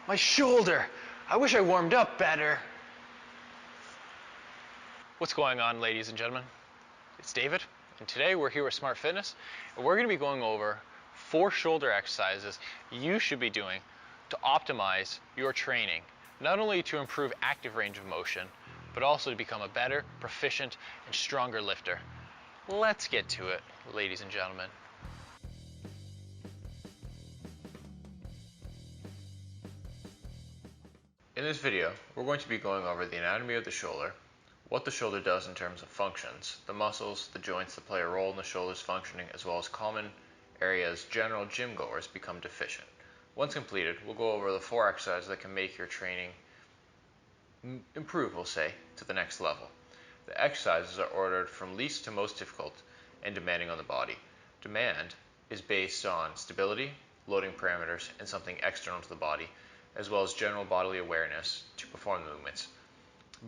My shoulder! I wish I warmed up better. What's going on, ladies and gentlemen? It's David, and today we're here with Smart Fitness, and we're going to be going over 4 shoulder exercises you should be doing to optimize your training, not only to improve active range of motion, but also to become a better, proficient, and stronger lifter. Let's get to it, ladies and gentlemen. In this video, we're going to be going over the anatomy of the shoulder, what the shoulder does in terms of functions, the muscles, the joints that play a role in the shoulder's functioning, as well as common areas general gym goers become deficient. Once completed, we'll go over the 4 exercises that can make your training improve, we'll say, to the next level. The exercises are ordered from least to most difficult and demanding on the body. Demand is based on stability, loading parameters, and something external to the body, as well as general bodily awareness to perform the movements,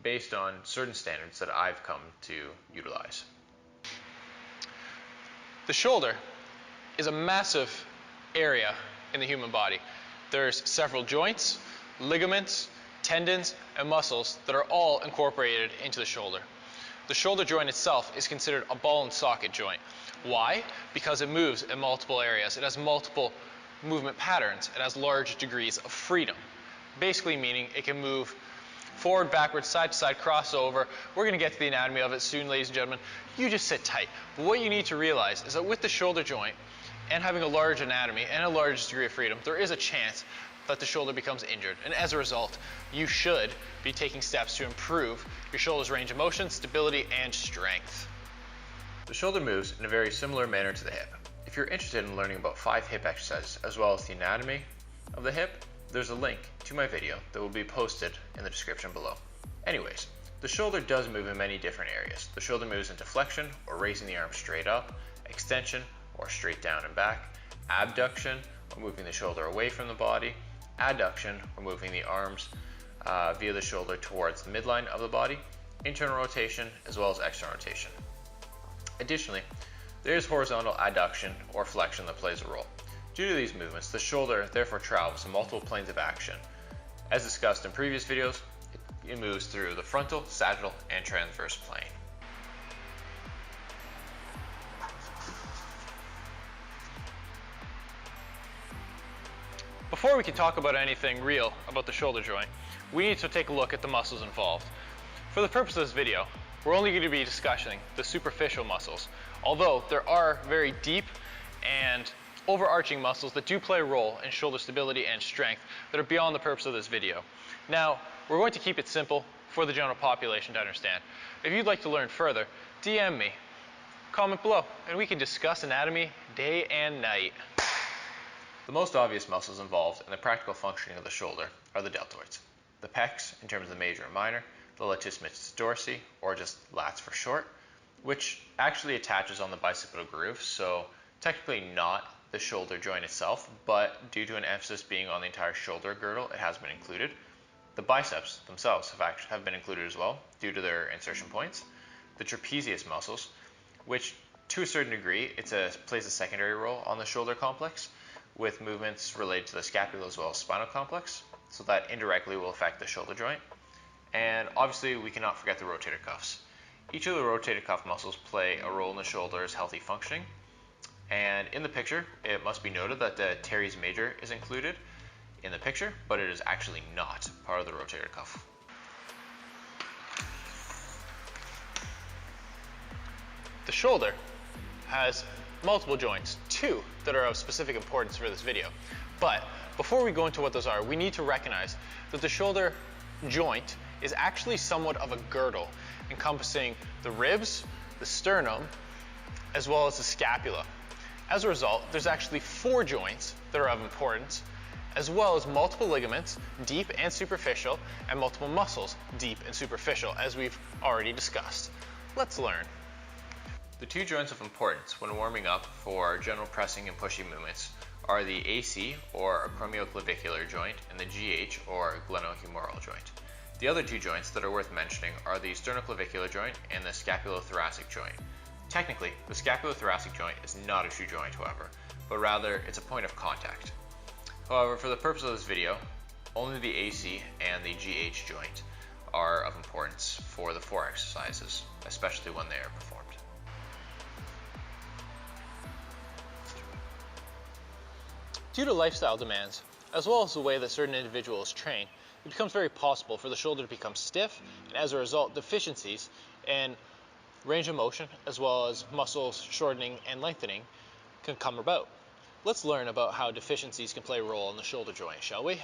based on certain standards that I've come to utilize. The shoulder is a massive area in the human body. There's several joints, ligaments, tendons, and muscles that are all incorporated into the shoulder. The shoulder joint itself is considered a ball and socket joint. Why? Because it moves in multiple areas. It has multiple movement patterns. It has large degrees of freedom. Basically meaning it can move forward, backwards, side to side, crossover. We're going to get to the anatomy of it soon, ladies and gentlemen. You just sit tight. But what you need to realize is that with the shoulder joint and having a large anatomy and a large degree of freedom, there is a chance that the shoulder becomes injured. And as a result, you should be taking steps to improve your shoulder's range of motion, stability, and strength. The shoulder moves in a very similar manner to the hip. If you're interested in learning about 5 hip exercises as well as the anatomy of the hip, there's a link to my video that will be posted in the description below. Anyways, the shoulder does move in many different areas. The shoulder moves into flexion, or raising the arm straight up, extension, or straight down and back, abduction, or moving the shoulder away from the body, adduction, or moving the arms via the shoulder towards the midline of the body, internal rotation, as well as external rotation. Additionally, there is horizontal adduction or flexion that plays a role. Due to these movements, the shoulder therefore travels in multiple planes of action. As discussed in previous videos, it moves through the frontal, sagittal, and transverse plane. Before we can talk about anything real about the shoulder joint, we need to take a look at the muscles involved. For the purpose of this video, we're only going to be discussing the superficial muscles, although there are very deep and overarching muscles that do play a role in shoulder stability and strength that are beyond the purpose of this video. Now, we're going to keep it simple for the general population to understand. If you'd like to learn further, DM me, comment below, and we can discuss anatomy day and night. The most obvious muscles involved in the practical functioning of the shoulder are the deltoids. The pecs, in terms of the major and minor, the latissimus dorsi, or just lats for short, which actually attaches on the bicipital groove, so technically not the shoulder joint itself, but due to an emphasis being on the entire shoulder girdle, it has been included. The biceps themselves have been included as well, due to their insertion points. The trapezius muscles, which to a certain degree, plays a secondary role on the shoulder complex, with movements related to the scapula as well as spinal complex, so that indirectly will affect the shoulder joint. And obviously we cannot forget the rotator cuffs. Each of the rotator cuff muscles play a role in the shoulder's healthy functioning. And in the picture, it must be noted that the teres major is included in the picture, but it is actually not part of the rotator cuff. The shoulder has multiple joints, 2 that are of specific importance for this video. But before we go into what those are, we need to recognize that the shoulder joint is actually somewhat of a girdle, encompassing the ribs, the sternum, as well as the scapula. As a result, there's actually 4 joints that are of importance, as well as multiple ligaments, deep and superficial, and multiple muscles, deep and superficial, as we've already discussed. Let's learn. The 2 joints of importance when warming up for general pressing and pushing movements are the AC, or acromioclavicular joint, and the GH, or glenohumeral joint. The other 2 joints that are worth mentioning are the sternoclavicular joint and the scapulothoracic joint. Technically, the scapulothoracic joint is not a true joint, however, but rather it's a point of contact. However, for the purpose of this video, Only the AC and the GH joint are of importance for the 4 exercises, especially when they are performed. Due to lifestyle demands, as well as the way that certain individuals train, it becomes very possible for the shoulder to become stiff, and as a result, deficiencies in range of motion, as well as muscles shortening and lengthening, can come about. Let's learn about how deficiencies can play a role in the shoulder joint, shall we?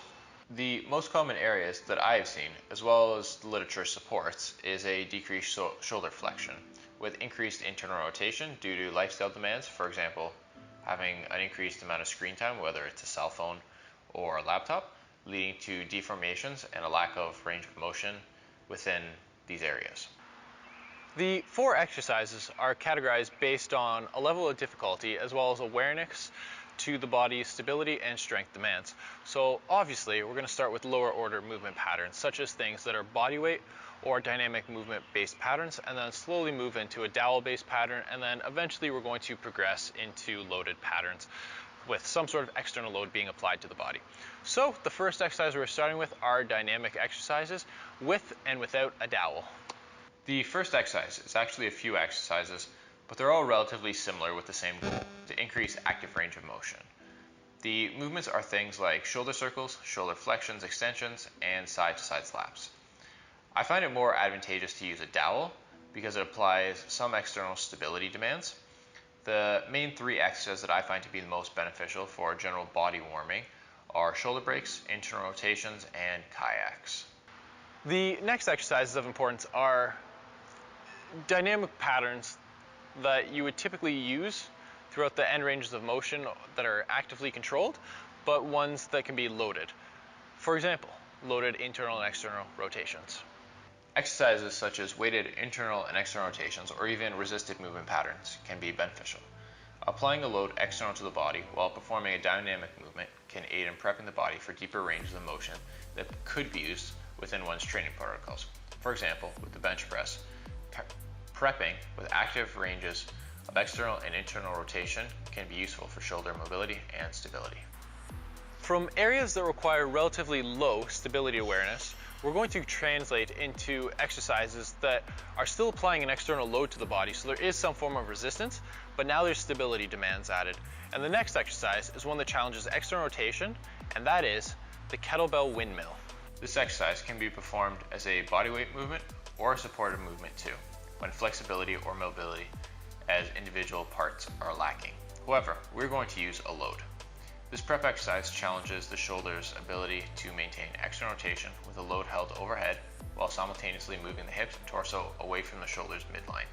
The most common areas that I have seen, as well as the literature supports, is a decreased shoulder flexion with increased internal rotation due to lifestyle demands, for example, having an increased amount of screen time, whether it's a cell phone or a laptop, leading to deformations and a lack of range of motion within these areas. The 4 exercises are categorized based on a level of difficulty as well as awareness to the body's stability and strength demands. So obviously we're going to start with lower order movement patterns, such as things that are body weight or dynamic movement based patterns, and then slowly move into a dowel based pattern, and then eventually we're going to progress into loaded patterns with some sort of external load being applied to the body. So the first exercise we're starting with are dynamic exercises with and without a dowel. The first exercise is actually a few exercises, but they're all relatively similar with the same goal, to increase active range of motion. The movements are things like shoulder circles, shoulder flexions, extensions, and side-to-side slaps. I find it more advantageous to use a dowel because it applies some external stability demands. The main 3 exercises that I find to be the most beneficial for general body warming are shoulder breaks, internal rotations, and kayaks. The next exercises of importance are dynamic patterns that you would typically use throughout the end ranges of motion that are actively controlled, but ones that can be loaded. For example, loaded internal and external rotations. Exercises such as weighted internal and external rotations, or even resisted movement patterns, can be beneficial. Applying a load external to the body while performing a dynamic movement can aid in prepping the body for deeper ranges of motion that could be used within one's training protocols. For example, with the bench press, prepping with active ranges of external and internal rotation can be useful for shoulder mobility and stability. From areas that require relatively low stability awareness, we're going to translate into exercises that are still applying an external load to the body, so there is some form of resistance, but now there's stability demands added. And the next exercise is one that challenges external rotation, and that is the kettlebell windmill. This exercise can be performed as a bodyweight movement or a supported movement too, when flexibility or mobility as individual parts are lacking. However, we're going to use a load. This prep exercise challenges the shoulder's ability to maintain external rotation with a load held overhead while simultaneously moving the hips and torso away from the shoulder's midline.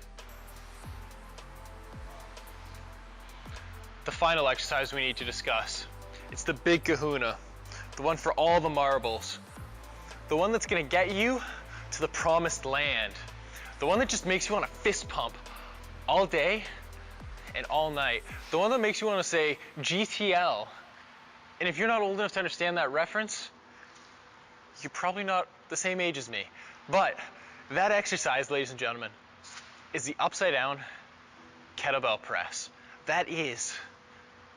The final exercise we need to discuss, it's the big kahuna, the one for all the marbles, the one that's going to get you to the promised land, the one that just makes you want to fist pump all day and all night, the one that makes you want to say GTL. And if you're not old enough to understand that reference, you're probably not the same age as me. But that exercise, ladies and gentlemen, is the upside down kettlebell press. That is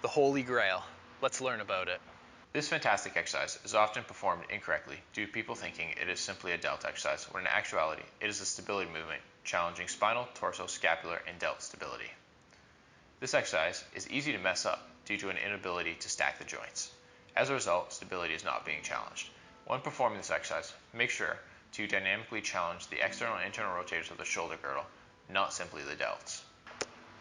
the holy grail. Let's learn about it. This fantastic exercise is often performed incorrectly due to people thinking it is simply a delt exercise, when in actuality it is a stability movement challenging spinal, torso, scapular, and delt stability. This exercise is easy to mess up due to an inability to stack the joints. As a result, stability is not being challenged. When performing this exercise, make sure to dynamically challenge the external and internal rotators of the shoulder girdle, not simply the delts.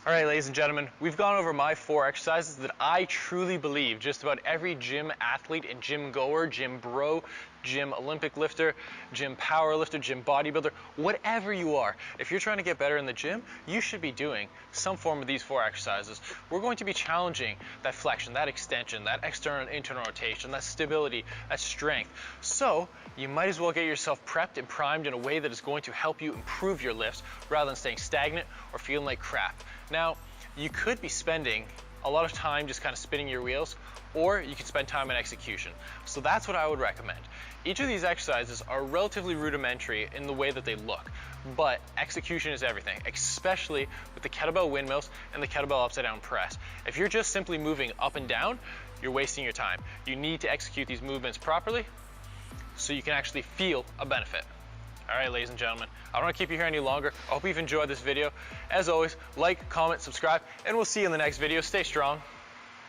All right, ladies and gentlemen, we've gone over my 4 exercises that I truly believe just about every gym athlete and gym goer, gym bro, gym Olympic lifter, gym power lifter, gym bodybuilder, whatever you are, if you're trying to get better in the gym, you should be doing some form of these 4 exercises. We're going to be challenging that flexion, that extension, that external and internal rotation, that stability, that strength. So you might as well get yourself prepped and primed in a way that is going to help you improve your lifts rather than staying stagnant or feeling like crap. Now, you could be spending a lot of time just kind of spinning your wheels, or you could spend time on execution. So that's what I would recommend. Each of these exercises are relatively rudimentary in the way that they look, but execution is everything, especially with the kettlebell windmills and the kettlebell upside down press. If you're just simply moving up and down, you're wasting your time. You need to execute these movements properly so you can actually feel a benefit. All right, ladies and gentlemen, I don't want to keep you here any longer. I hope you've enjoyed this video. As always, like, comment, subscribe, and we'll see you in the next video. Stay strong.